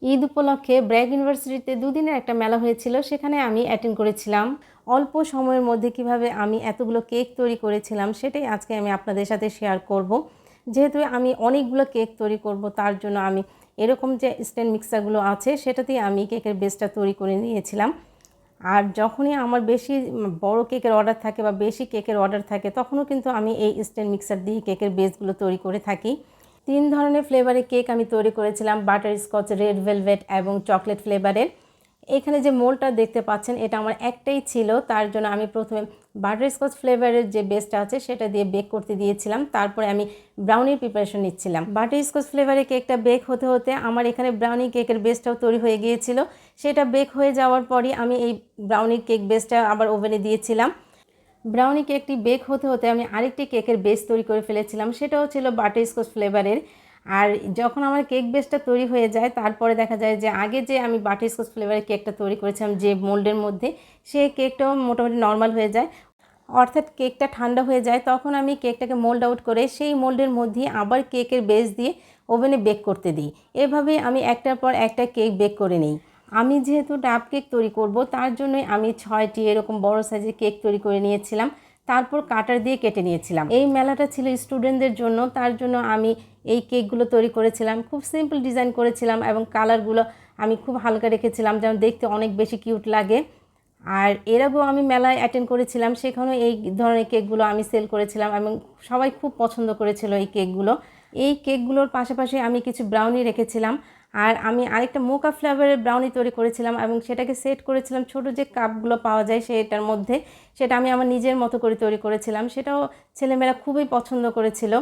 ঈদ উপলক্ষে ব্র্যাক ইউনিভার্সিটিতে দুদিনের একটা মেলা হয়েছিল, সেখানে আমি অ্যাটেন্ড করেছিলাম। অল্প সময়ের মধ্যে কিভাবে আমি এতগুলো কেক তৈরি করেছিলাম সেটাই আজকে আমি আপনাদের সাথে শেয়ার করব। যেহেতু আমি অনেকগুলো কেক তৈরি করব, তার জন্য আমি এরকম যে স্ট্যান্ড মিক্সারগুলো আছে সেটাতেই আমি কেকের বেসটা তৈরি করে নিয়েছিলাম। আর যখনই আমার বেশি বড় কেকের অর্ডার থাকে বা বেশি কেকের অর্ডার থাকে, তখনও কিন্তু আমি এই স্ট্যান্ড মিক্সার দিয়ে কেকের বেসগুলো তৈরি করে থাকি। 3 ধরনের ফ্লেভারের কেক আমি তৈরি করেছিলাম, বাটার স্কচ, রেড ভেলভেট এবং চকলেট ফ্লেভারের। এখানে যে মোল্ডটা দেখতে পাচ্ছেন এটা আমার একটাই ছিল, তার জন্য আমি প্রথমে বাটার স্কচ ফ্লেভারের যে বেসটা আছে সেটা দিয়ে বেক করতে দিয়েছিলাম। তারপরে আমি ব্রাউনির প্রিপারেশন নিচ্ছিলাম। বাটার স্কচ ফ্লেভারের কেকটা বেক হতে হতে আমার এখানে ব্রাউনি কেকের বেসটাও তৈরি হয়ে গিয়েছিল। সেটা বেক হয়ে যাওয়ার পরই আমি এই ব্রাউনির কেক বেসটা আবার ওভেনে দিয়েছিলাম। ব্রাউনি কেকটি বেক হতে হতে আমি আরেকটি কেকের বেস তৈরি করে ফেলেছিলাম, সেটাও ছিল বাটারস্কচ ফ্লেভারের। আর যখন আমার কেক বেসটা তৈরি হয়ে যায়, তারপরে দেখা যায় যে আগে যে আমি বাটারস্কচ ফ্লেভারের কেকটা তৈরি করেছিলাম যে মোল্ডের মধ্যে, সেই কেকটাও মোটামুটি নর্মাল হয়ে যায়, অর্থাৎ কেকটা ঠান্ডা হয়ে যায়। তখন আমি কেকটাকে মোল্ড আউট করে সেই মোল্ডের মধ্যে আবার কেকের বেস দিয়ে ওভেনে বেক করতে দিই। এভাবেই আমি একটার পর একটা কেক বেক করে নিই। আমি যেহেতু ডাব কেক তৈরি করব, তার জন্যই আমি 6টি এরকম বড় সাইজের কেক তৈরি করে নিয়েছিলাম, তারপর কাটার দিয়ে কেটে নিয়েছিলাম। এই মেলাটা ছিল স্টুডেন্টদের জন্য, তার জন্য আমি এই কেকগুলো তৈরি করেছিলাম। খুব সিম্পল ডিজাইন করেছিলাম এবং কালারগুলো আমি খুব হালকা রেখেছিলাম, যেন দেখতে অনেক বেশি কিউট লাগে। আর এর আগেও আমি মেলায় অ্যাটেন্ড করেছিলাম, সেখানেও এই ধরনের কেকগুলো আমি সেল করেছিলাম এবং সবাই খুব পছন্দ করেছিল এই কেকগুলো। এই কেকগুলোর পাশাপাশি আমি কিছু ব্রাউনি রেখেছিলাম, আর আমি আরেকটা মোকা ফ্লেভারের ব্রাউনি তৈরি করেছিলাম এবং সেটাকে সেট করেছিলাম ছোট যে কাপগুলো পাওয়া যায় সেটার মধ্যে। সেটা আমি আমার নিজের মতো করে তৈরি করেছিলাম, সেটাও ছেলেমেয়েরা খুবই পছন্দ করেছিল।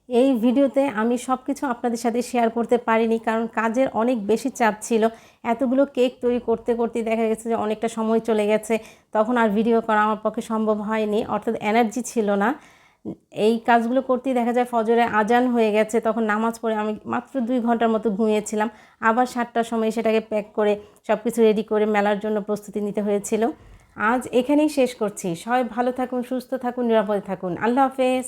এই ভিডিওতে আমি সব কিছু আপনাদের সাথে শেয়ার করতে পারিনি, কারণ কাজের অনেক বেশি চাপ ছিল। এতগুলো কেক তৈরি করতে করতে দেখা গেছে যে অনেকটা সময় চলে গেছে, তখন আর ভিডিও করা আমার পক্ষে সম্ভব হয়নি, অর্থাৎ এনার্জি ছিল না। এই কাজগুলো করতেই দেখা যায় ফজরে আজান হয়ে গেছে, তখন নামাজ পড়ে আমি মাত্র 2 ঘন্টার মতো ঘুমিয়েছিলাম। আবার 7টার সময় সেটাকে প্যাক করে সব কিছু রেডি করে মেলার জন্য প্রস্তুতি নিতে হয়েছিল। আজ এখানেই শেষ করছি। সবাই ভালো থাকুন, সুস্থ থাকুন, নিরাপদে থাকুন। আল্লাহ হাফেজ।